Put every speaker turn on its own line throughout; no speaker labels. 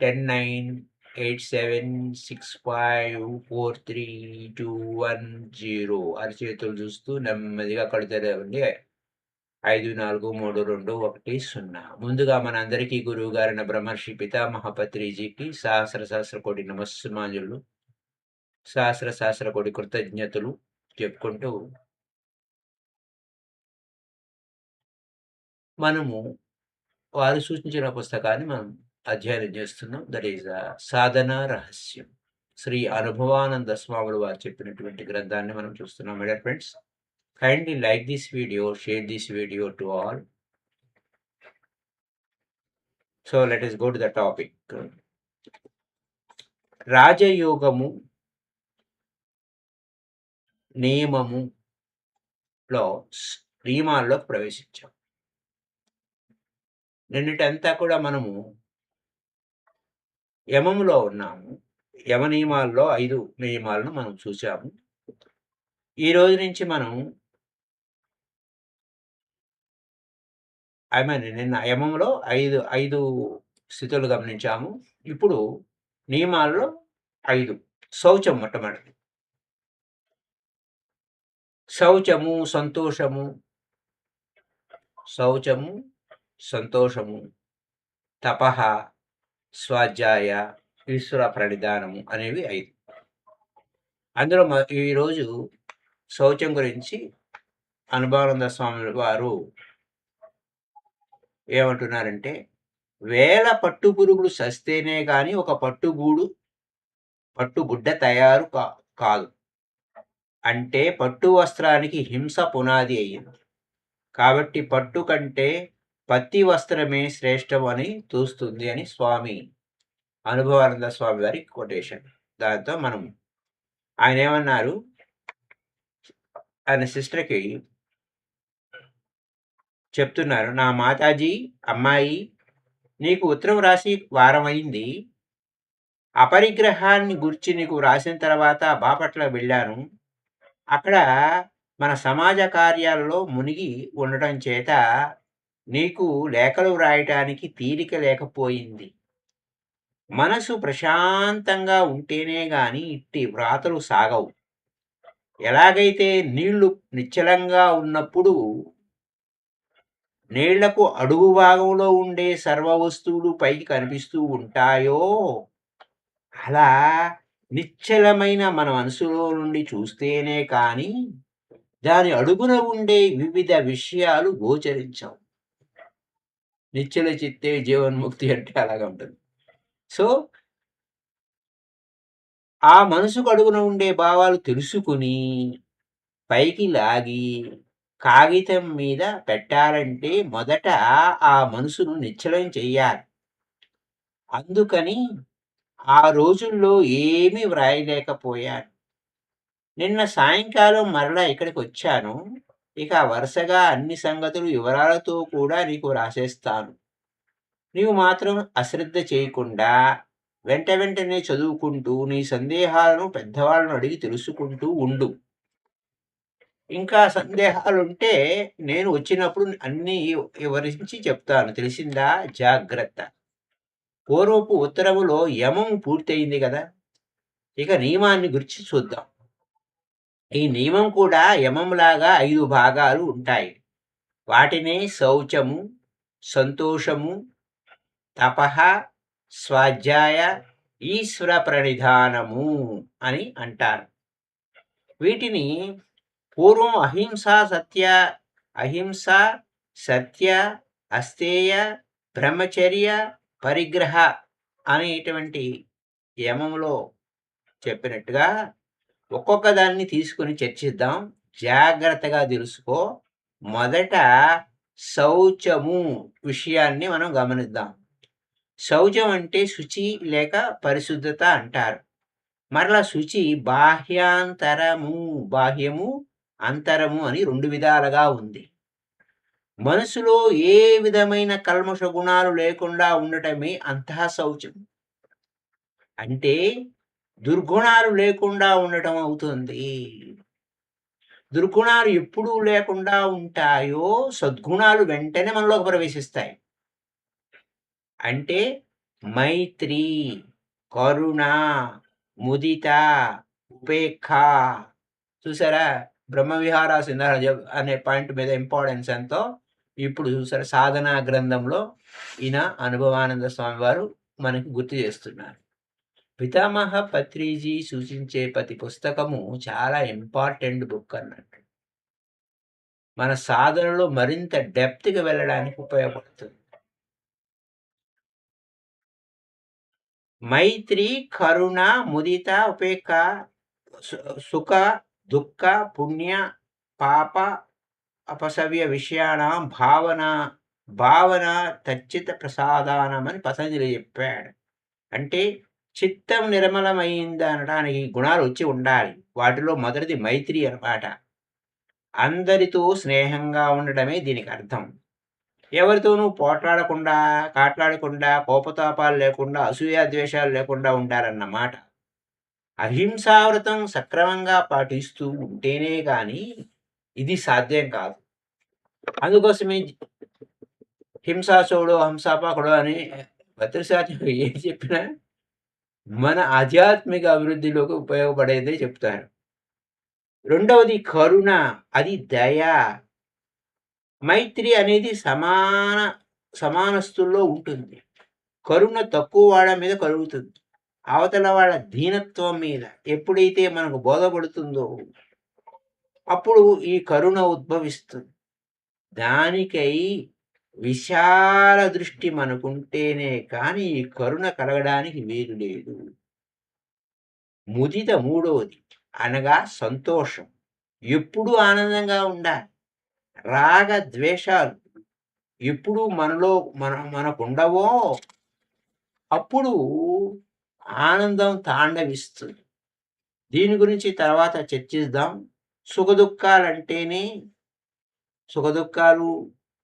10, 9, 8, 7, 6, 5, 4, 3, 2, 1, 0 అరచేతులు చూస్తూ నెమ్మదిగా కళ్ళు తెరవండి. 5, 4, 3, 2, 1, 0. ముందుగా మనందరికీ గురువుగారైన బ్రహ్మర్షి పితామహ పత్రిజీకి సహస్ర కోటి నమస్సుమాంజులు, సహస్ర కోటి కృతజ్ఞతలు చెప్పుకుంటూ మనము వారు సూచించిన పుస్తకాన్ని మనం అధ్యయనం చేస్తున్నాం. దట్ ఈస్ సాధన రహస్యం. శ్రీ అనుభవానంద స్వాములు వారు చెప్పినటువంటి గ్రంథాన్ని మనం చూస్తున్నాం. My dear friends, kindly like this video, share this video to all. So let us go to the topic. రాజయోగము నియమాల్లో ప్రవేశించాం. నిన్నటంతా కూడా మనము యమములో ఉన్నాము. యమ నియమాల్లో 5 నియమాలను మనం చూసాము. ఈ రోజు నుంచి మనం నిన్న యమంలో 5 స్థితులు గమనించాము. ఇప్పుడు నియమాల్లో 5. శౌచం మొట్టమొదటిది. శౌచము, సంతోషము, తపః, స్వాధ్యాయ, ఈశ్వర ప్రణిధానము అనేవి 5. అందులో ఈరోజు శౌచం గురించి అనుభవానంద స్వామి వారు ఏమంటున్నారంటే, వేల పట్టు పురుగులు సస్తేనే కానీ ఒక పట్టుగుడ్డ తయారు కాదు. అంటే పట్టు వస్త్రానికి హింస పునాది అయ్యింది. కాబట్టి పట్టు కంటే పత్తి వస్త్రమే శ్రేష్టం అని తోస్తుంది అని అనుభవానంద స్వామి వారి కొటేషన్. దాంతో మనం ఆయన ఏమన్నారు, ఆయన సిస్టర్కి చెప్తున్నారు, నా మాతాజీ అమ్మాయి నీకు ఉత్తరం రాసి వారమైంది. అపరిగ్రహాన్ని గురించి నీకు రాసిన తర్వాత బాపట్ల వెళ్ళాను. అక్కడ మన సమాజ కార్యాలలో మునిగి ఉండటం చేత నీకు లేఖలు వ్రాయటానికి తీరిక లేకపోయింది. మనసు ప్రశాంతంగా ఉంటేనే గాని ఇట్టి వ్రాతలు సాగవు. ఎలాగైతే నీళ్లు నిశ్చలంగా ఉన్నప్పుడు నీళ్లకు అడుగు భాగంలో ఉండే సర్వ వస్తువులు పైకి కనిపిస్తూ ఉంటాయో, అలా నిశ్చలమైన మన మనసులో నుండి చూస్తేనే కానీ దాని అడుగున ఉండే వివిధ విషయాలు గోచరించవు. నిశ్చల చిత్తే జీవన్ముక్తి అంటే అలాగా ఉంటుంది. సో ఆ మనసుకు అడుగున ఉండే భావాలు తెలుసుకుని పైకి లాగి కాగితం మీద పెట్టాలంటే మొదట ఆ మనసును నిశ్చలం చెయ్యాలి. అందుకని ఆ రోజుల్లో ఏమీ వ్రాయలేకపోయాను. నిన్న సాయంకాలం మరలా ఇక్కడికి వచ్చాను. ఇక వరుసగా అన్ని సంగతులు వివరాలతో కూడా నీకు రాసేస్తాను. నీవు మాత్రం అశ్రద్ధ చేయకుండా వెంటనే చదువుకుంటూ నీ సందేహాలను పెద్దవాళ్ళను అడిగి తెలుసుకుంటూ ఉండు. ఇంకా సందేహాలుంటే నేను వచ్చినప్పుడు అన్నీ వివరించి చెప్తాను. తెలిసిందా? జాగ్రత్త. పూర్వపు ఉత్తరములో యమం పూర్తయింది కదా, ఇక నియమాన్ని గురించి చూద్దాం. ఈ నియమం కూడా యమంలాగా 5 భాగాలు ఉంటాయి. వాటినే శౌచము, సంతోషము, తపః, స్వాధ్యాయ, ఈశ్వర ప్రణిధానము అని అంటారు. వీటిని పూర్వం అహింస, సత్య, అస్తేయ, బ్రహ్మచర్య, పరిగ్రహ అనేటువంటి యమంలో చెప్పినట్టుగా ఒక్కొక్క దాన్ని తీసుకుని చర్చిద్దాం. జాగ్రత్తగా తెలుసుకో. మొదట శౌచము విషయాన్ని మనం గమనిద్దాం. శౌచం అంటే శుచి లేక పరిశుద్ధత అంటారు. మరలా శుచి బాహ్యము అంతరము అని 2 విధాలుగా ఉంది. మనసులో ఏ విధమైన కల్మష గుణాలు లేకుండా ఉండటమే అంతః శౌచం. అంటే దుర్గుణాలు లేకుండా ఉండటం అవుతుంది. దుర్గుణాలు ఎప్పుడు లేకుండా ఉంటాయో సద్గుణాలు వెంటనే మనలోకి ప్రవేశిస్తాయి. అంటే మైత్రి, కరుణ, ముదిత, ఉపేక్ష. చూసారా? బ్రహ్మవిహారాసు ఇందాక అనే పాయింట్ మీద ఇంపార్టెన్స్ ఎంతో ఇప్పుడు చూసారా సాధనా గ్రంథంలో ఈయన అనుభవానంద స్వామి వారు మనకి గుర్తు చేస్తున్నారు. పితామహ పత్రిజీ సూచించే ప్రతి పుస్తకము చాలా ఇంపార్టెంట్ బుక్ అన్నట్టు. మన సాధనలో మరింత డెప్త్‌గా వెళ్ళడానికి ఉపయోగపడుతుంది. మైత్రి, కరుణ, ముదిత, ఉపేక్ష, సుఖ, దుఃఖ, పుణ్య, పాప, అపసవ్య విషయాణం భావన తచ్చిత ప్రసాదానమని పతంజలి చెప్పాడు. అంటే చిత్తం నిర్మలమైంది అనడానికి గుణాలు వచ్చి ఉండాలి. వాటిలో మొదటిది మైత్రి అన్నమాట. అందరితో స్నేహంగా ఉండడమే దీనికి అర్థం. ఎవరితోనూ పోట్లాడకుండా, కాట్లాడకుండా, కోపతాపాలు లేకుండా, అసూయ ద్వేషాలు లేకుండా ఉండాలన్నమాట. అహింసావ్రతం సక్రమంగా పాటిస్తూ ఉంటేనే గాని ఇది సాధ్యం కాదు. అందుకోసమే హింసాసుడు, హంసాపాకుడు అని భద్రశాతి ఏం చెప్పినా మన ఆధ్యాత్మిక అభివృద్ధిలోకి ఉపయోగపడేదే చెప్తారు. రెండవది కరుణ, అది దయ. మైత్రి అనేది సమానస్తుల్లో ఉంటుంది. కరుణ తక్కువ వాళ్ళ మీద కలుగుతుంది. అవతల వాళ్ళ దీనత్వం మీద ఎప్పుడైతే మనకు బోధపడుతుందో అప్పుడు ఈ కరుణ ఉద్భవిస్తుంది. దానికై విశాల దృష్టి మనకుంటేనే కానీ ఈ కరుణ కలగడానికి వీలు లేదు. ముదిత మూడవది అనగా సంతోషం. ఎప్పుడూ ఆనందంగా ఉండాలి. రాగ ద్వేషాలు ఎప్పుడు మనకుండవో అప్పుడు ఆనందం తాండవిస్తుంది. దీని గురించి తర్వాత చర్చిద్దాం. సుఖదుఖాలు,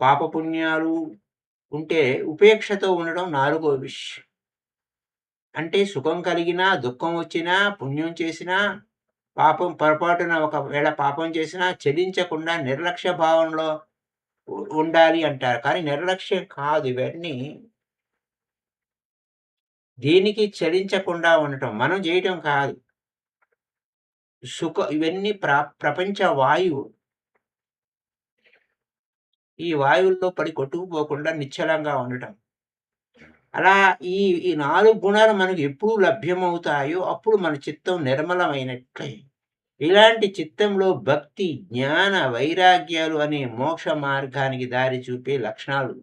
పాపపుణ్యాలు ఉంటే ఉపేక్షతో ఉండడం నాలుగో విషయం. అంటే సుఖం కలిగినా, దుఃఖం వచ్చినా, పుణ్యం చేసినా, పొరపాటున ఒకవేళ పాపం చేసినా చలించకుండా నిర్లక్ష్య భావనలో ఉండాలి అంటారు. కానీ నిర్లక్ష్యం కాదు ఇవన్నీ. దేనికి చలించకుండా ఉండటం మనం చేయటం కాదు. ఇవన్నీ ప్రపంచ వాయువు. ఈ వాయువుల్లో పడి కొట్టుకుపోకుండా నిశ్చలంగా ఉండటం. అలా ఈ 4 గుణాలు మనకు ఎప్పుడు లభ్యమవుతాయో అప్పుడు మన చిత్తం నిర్మలమైనట్లే. ఇలాంటి చిత్తంలో భక్తి, జ్ఞాన, వైరాగ్యాలు అనే మోక్ష మార్గానికి దారి చూపే లక్షణాలు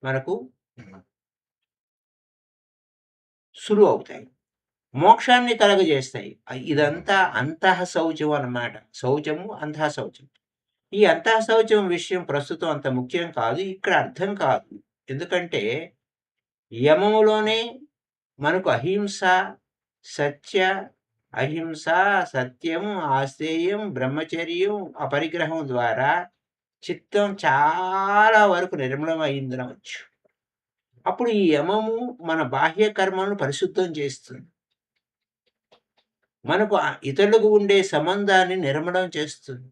మనకు సులువు అవుతాయి. మోక్షాన్ని కలగజేస్తాయి. ఇదంతా అంతః శౌచం అన్నమాట. శౌచము, అంతః శౌచం. ఈ అంతః శౌచం విషయం ప్రస్తుతం అంత ముఖ్యం కాదు. ఇక్కడ అర్థం కాదు. ఎందుకంటే యమములోనే మనకు అహింస, సత్యం, ఆస్తేయం, బ్రహ్మచర్యం, అపరిగ్రహం ద్వారా చిత్తం చాలా వరకు నిర్మలమైందనవచ్చు. అప్పుడు ఈ యమము మన బాహ్య కర్మలను పరిశుద్ధం చేస్తుంది. మనకు ఇతరులకు ఉండే సంబంధాన్ని నిర్మలం చేస్తుంది.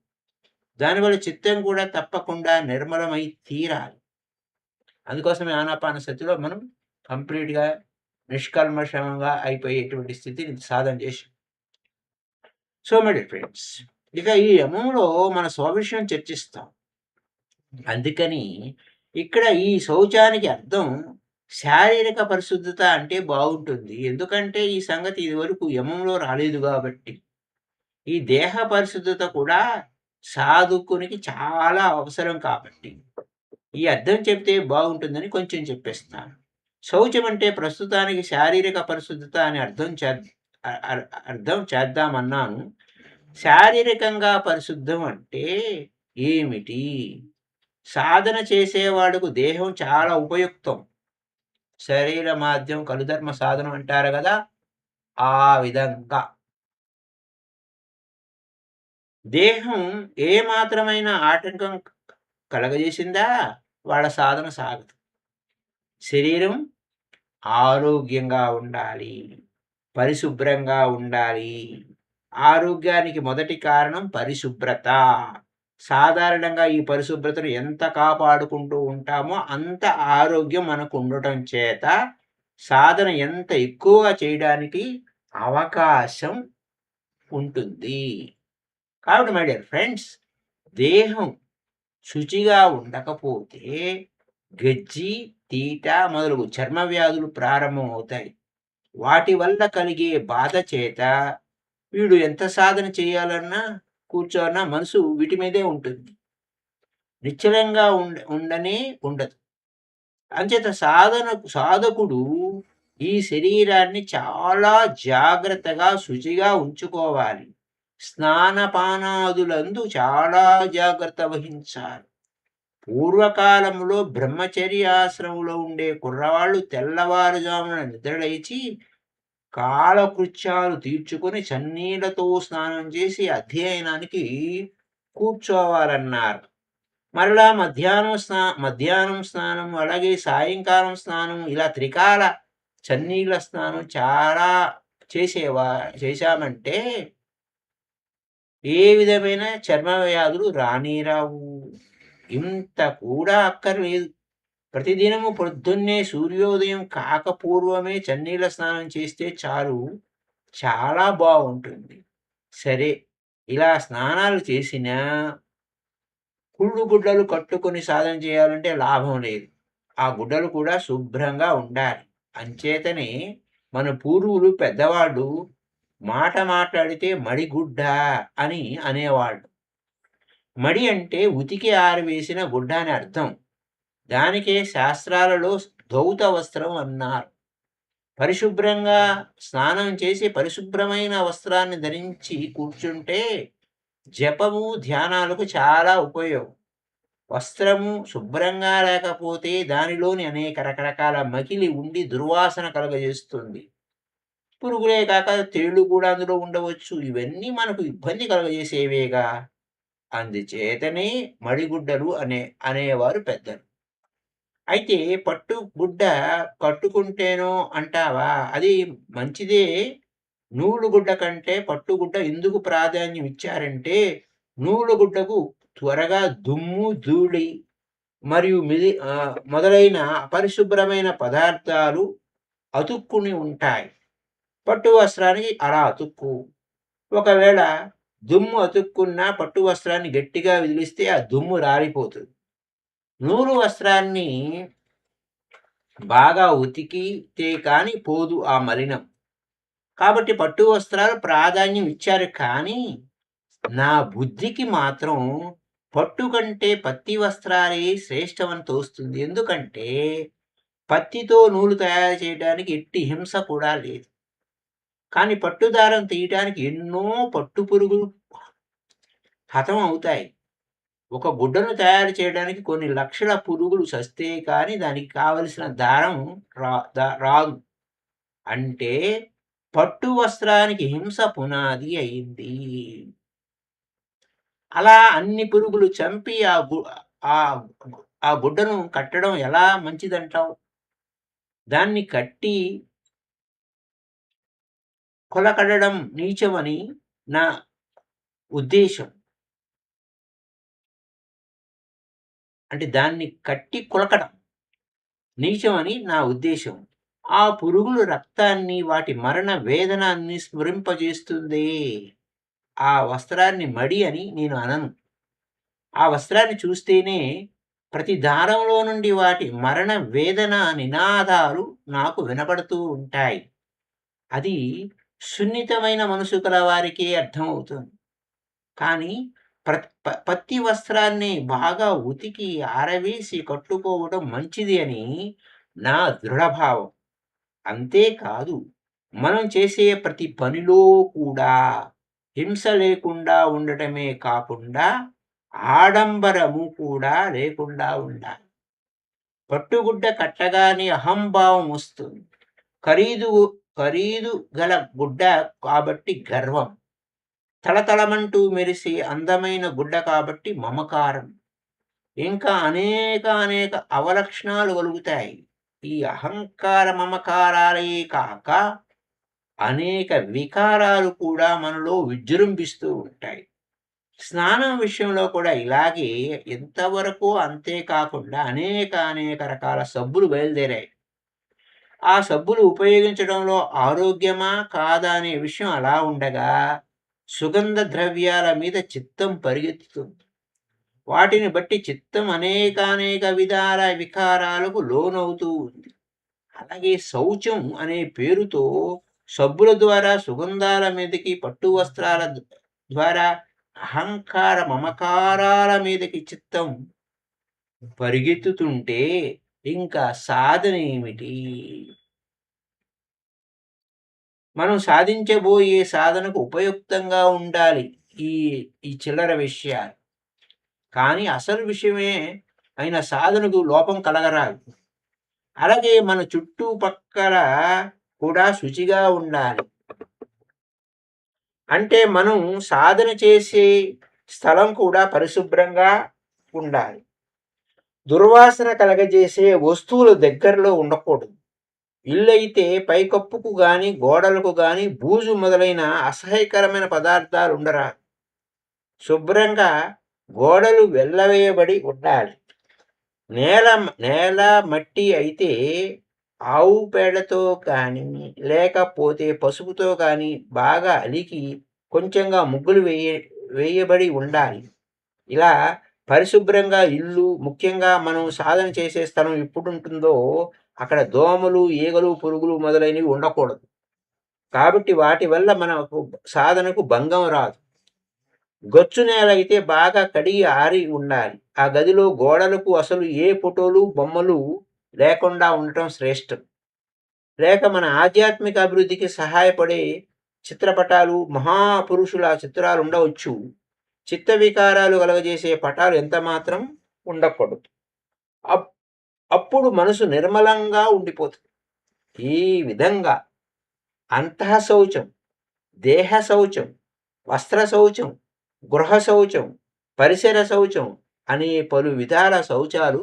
దానివల్ల చిత్తం కూడా తప్పకుండా నిర్మలమై తీరాలి. అందుకోసమే ఆనాపానసతిలో మనం కంప్లీట్‌గా నిష్కల్మషంగా అయిపోయేటువంటి స్థితిని సాధన చేసాం. సో మై డియర్ ఫ్రెండ్స్, ఇక ఈ యమంలో మన స్వవిషయం చర్చిస్తాం. అందుకని ఇక్కడ ఈ శౌచానికి అర్థం శారీరక పరిశుద్ధత అంటే బాగుంటుంది. ఎందుకంటే ఈ సంగతి ఇదివరకు యమంలో రాలేదు కాబట్టి. ఈ దేహ పరిశుద్ధత కూడా సాధకునికి చాలా అవసరం కాబట్టి ఈ అర్థం చెప్తే బాగుంటుందని కొంచెం చెప్పేస్తాను. శౌచం అంటే ప్రస్తుతానికి శారీరక పరిశుద్ధత అని అర్థం చేద్దామన్నాను. శారీరకంగా పరిశుద్ధం అంటే ఏమిటి? సాధన చేసేవాడుకు దేహం చాలా ఉపయుక్తం. శరీర మాధ్యం కలుధర్మ సాధనం అంటారు కదా, ఆ విధంగా దేహం ఏ మాత్రమైన ఆటంకం కలగజేసిందా వాళ్ళ సాధన సాగదు. శరీరం ఆరోగ్యంగా ఉండాలి, పరిశుభ్రంగా ఉండాలి. ఆరోగ్యానికి మొదటి కారణం పరిశుభ్రత. సాధారణంగా ఈ పరిశుభ్రతను ఎంత కాపాడుకుంటూ ఉంటామో అంత ఆరోగ్యం మనకు ఉండటం చేత సాధన ఎంత ఎక్కువగా చేయడానికి అవకాశం ఉంటుంది. కాబట్టి మై డియర్ ఫ్రెండ్స్, దేహం శుచిగా ఉండకపోతే గజ్జి, తీట మొదలగు చర్మ వ్యాధులు ప్రారంభమవుతాయి. వాటి వల్ల కలిగే బాధ చేత వీడు ఎంత సాధన చేయాలన్నా, కూర్చోన్నా మనసు వీటి మీదే ఉంటుంది. నిశ్చలంగా ఉండనే ఉండదు. అంచేత సాధకుడు ఈ శరీరాన్ని చాలా జాగ్రత్తగా, శుచిగా ఉంచుకోవాలి. స్నానపానాదులందు చాలా జాగ్రత్త వహించాలి. పూర్వకాలంలో బ్రహ్మచర్యాశ్రమంలో ఉండే కుర్రవాళ్ళు తెల్లవారుజామున నిద్రలేచి కాలకృత్యాలు తీర్చుకొని చన్నీళ్లతో స్నానం చేసి అధ్యయనానికి కూర్చోవాలన్నారు. మరలా మధ్యాహ్నం స్నానం, అలాగే సాయంకాలం స్నానం, ఇలా త్రికాల చన్నీళ్ళ స్నానం చాలా చేశామంటే ఏ విధమైన చర్మ వ్యాధులు రానేరావు. ఇంత కూడా అక్కర్లేదు. ప్రతిదినము పొద్దున్నే సూర్యోదయం కాకపూర్వమే చన్నీళ్ళ స్నానం చేస్తే చాలు, చాలా బాగుంటుంది. సరే, ఇలా స్నానాలు చేసినా కుళ్ళు గుడ్డలు కట్టుకొని సాధన చేయాలంటే లాభం లేదు. ఆ గుడ్డలు కూడా శుభ్రంగా ఉండాలి. అంచేతనే మన పూర్వులు పెద్దవాళ్ళు మాట మాట్లాడితే మడిగుడ్డ అని అనేవాళ్ళు. మడి అంటే ఉతికి ఆరవేసిన గుడ్డ అని అర్థం. దానికే శాస్త్రాలలో ధౌత వస్త్రం అన్నారు. పరిశుభ్రంగా స్నానం చేసి పరిశుభ్రమైన వస్త్రాన్ని ధరించి కూర్చుంటే జపము, ధ్యానాలకు చాలా ఉపయోగం. వస్త్రము శుభ్రంగా లేకపోతే దానిలోని అనేక రకరకాల మకిలి ఉండి దుర్వాసన కలుగజేస్తుంది. పురుగులే కాక తేళ్లు కూడా అందులో ఉండవచ్చు. ఇవన్నీ మనకు ఇబ్బంది కలుగజేసేవేగా. అందుచేతనే మడిగుడ్డలు అనేవారు పెద్దలు. అయితే పట్టు గుడ్డ కట్టుకుంటేనో అంటావా? అది మంచిదే. నూలు గుడ్డ కంటే పట్టుగుడ్డ ఎందుకు ప్రాధాన్యం ఇచ్చారంటే, నూలు గుడ్డకు త్వరగా దుమ్ము, ధూళి మరియు మొదలైన అపరిశుభ్రమైన పదార్థాలు అతుక్కుని ఉంటాయి. పట్టు వస్త్రానికి అలా అతుక్కు. ఒకవేళ దుమ్ము అతుక్కున్న పట్టు వస్త్రాన్ని గట్టిగా విదిలిస్తే ఆ దుమ్ము రాలిపోతుంది. నూలు వస్త్రాన్ని బాగా ఉతికితే కానీ పోదు ఆ మలినం. కాబట్టి పట్టు వస్త్రాలు ప్రాధాన్యం ఇచ్చారు. కానీ నా బుద్ధికి మాత్రం పట్టు కంటే పత్తి వస్త్రాలే శ్రేష్టమని తోస్తుంది. ఎందుకంటే పత్తితో నూలు తయారు చేయడానికి ఎట్టి హింస కూడా లేదు. కానీ పట్టు దారం తీయటానికి ఎన్నో పట్టు పురుగులు హతం అవుతాయి. ఒక గుడ్డను తయారు చేయడానికి కొన్ని లక్షల పురుగులు చస్తే కానీ దానికి కావలసిన దారం రాదు. అంటే పట్టు వస్త్రానికి హింస పునాది అయింది. అలా అన్ని పురుగులు చంపి ఆ గుడ్డను కట్టడం ఎలా మంచిదంటావు? దాన్ని కట్టి కొలకడడం నీచమని నా ఉద్దేశం. అంటే దాన్ని కట్టి కొలకడం నీచమని నా ఉద్దేశం. ఆ పురుగులు రక్తాన్ని, వాటి మరణ వేదనాన్ని స్మరింపజేస్తుంది. ఆ వస్త్రాన్ని మడి అని నేను అనను. ఆ వస్త్రాన్ని చూస్తేనే ప్రతి దారంలో నుండి వాటి మరణ వేదన నినాదాలు నాకు వినపడుతూ ఉంటాయి. అది సున్నితమైన మనసు కల వారికే అర్థమవుతుంది. కానీ పత్తి వస్త్రాన్ని బాగా ఉతికి ఆరవేసి కట్టుకోవడం మంచిది అని నా దృఢభావం. అంతేకాదు, మనం చేసే ప్రతి పనిలో కూడా హింస లేకుండా ఉండటమే కాకుండా ఆడంబరము కూడా లేకుండా ఉండాలి. పట్టుగుడ్డ కట్టగానే అహంభావం వస్తుంది. ఖరీదు గల గుడ్డ కాబట్టి గర్వం. తళతళమంటూ మెరిసే అందమైన గుడ్డ కాబట్టి మమకారం. ఇంకా అనేక అవలక్షణాలు కలుగుతాయి. ఈ అహంకార మమకారాలే కాక అనేక వికారాలు కూడా మనలో విజృంభిస్తూ ఉంటాయి. స్నానం విషయంలో కూడా ఇలాగే ఎంతవరకు అంతే కాకుండా అనేక రకాల సబ్బులు బయలుదేరాయి. ఆ సబ్బులు ఉపయోగించడంలో ఆరోగ్యమా? కాదా? అనే విషయం అలా ఉండగా, సుగంధ ద్రవ్యాల మీద చిత్తం పరిగెత్తుతుంది. వాటిని బట్టి చిత్తం అనేక విధాల వికారాలకు లోనవుతూ ఉంది. అలాగే శౌచం అనే పేరుతో సబ్బుల ద్వారా సుగంధాల మీదకి, పట్టు వస్త్రాల ద్వారా అహంకార మమకారాల మీదకి చిత్తం పరిగెత్తుతుంటే ఇంకా సాధన ఏమిటి? మనం సాధించబోయే సాధనకు ఉపయుక్తంగా ఉండాలి ఈ ఈ చిల్లర విషయాలు. కానీ అసలు విషయమే అయిన సాధనకు లోపం కలగరాదు. అలాగే మన చుట్టుపక్కల కూడా శుచిగా ఉండాలి. అంటే మనం సాధన చేసే స్థలం కూడా పరిశుభ్రంగా ఉండాలి. దుర్వాసన కలగజేసే వస్తువులు దగ్గరలో ఉండకూడదు. ఇల్లైతే పైకప్పుకు గాని, గోడలకు గాని బూజు మొదలైన అసహ్యకరమైన పదార్థాలు ఉండరాదు. శుభ్రంగా గోడలు వెళ్ళవేయబడి ఉండాలి. నేల నేల మట్టి అయితే ఆవు పేడతో కానీ, లేకపోతే పసుపుతో కానీ బాగా అలికి కొంచెంగా ముగ్గులు వేయబడి ఉండాలి. ఇలా పరిశుభ్రంగా ఇల్లు, ముఖ్యంగా మనం సాధన చేసే స్థలం ఎప్పుడుంటుందో అక్కడ దోమలు, ఈగలు, పురుగులు మొదలైనవి ఉండకూడదు. కాబట్టి వాటి వల్ల మనకు సాధనకు భంగం రాదు. గచ్చు నేల అయితే బాగా కడిగి ఆరి ఉండాలి. ఆ గదిలో గోడలకు అసలు ఏ ఫోటోలు, బొమ్మలు లేకుండా ఉండటం శ్రేష్టం. లేక మన ఆధ్యాత్మిక అభివృద్ధికి సహాయపడే చిత్రపటాలు, మహాపురుషుల చిత్రాలు ఉండవచ్చు. చిత్త వికారాలు కలగజేసే పటాలు ఎంత మాత్రం ఉండకూడదు. అప్ అప్పుడు మనసు నిర్మలంగా ఉండిపోతుంది. ఈ విధంగా అంతః శౌచం, దేహ శౌచం, వస్త్ర శౌచం, గృహ శౌచం, పరిసర శౌచం అనే పలు విధాల శౌచాలు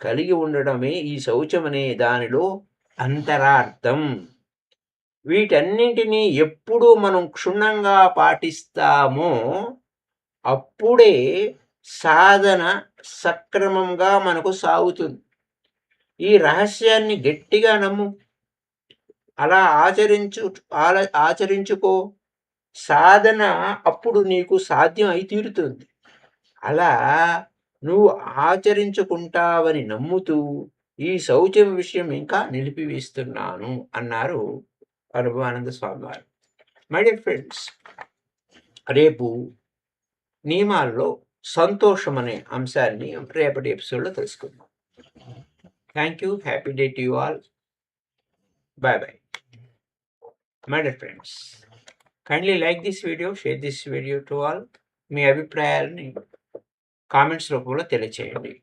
కలిగి ఉండడమే ఈ శౌచం అనే దానిలో అంతరార్థం. వీటన్నింటినీ ఎప్పుడు మనం క్షుణ్ణంగా పాటిస్తామో అప్పుడే సాధన సక్రమంగా మనకు సాగుతుంది. ఈ రహస్యాన్ని గట్టిగా నమ్ము. అలా ఆచరించుకో. సాధన అప్పుడు నీకు సాధ్యం అయి తీరుతుంది. అలా నువ్వు ఆచరించుకుంటావని నమ్ముతూ ఈ శౌచం విషయం ఇంకా నిలిపివేస్తున్నాను అన్నారు అనుభవానంద స్వామి వారు. మై డియర్ ఫ్రెండ్స్, రేపు నియమాల్లో సంతోషం అనే అంశాన్ని రేపటి ఎపిసోడ్లో తెలుసుకుందాం. Thank you. Happy day to you all. Bye bye. My dear friends, kindly like this video, share this video to all. మీ అభిప్రాయాలని కామెంట్స్ రూపంలో తెలియచేయండి.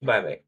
Bye bye.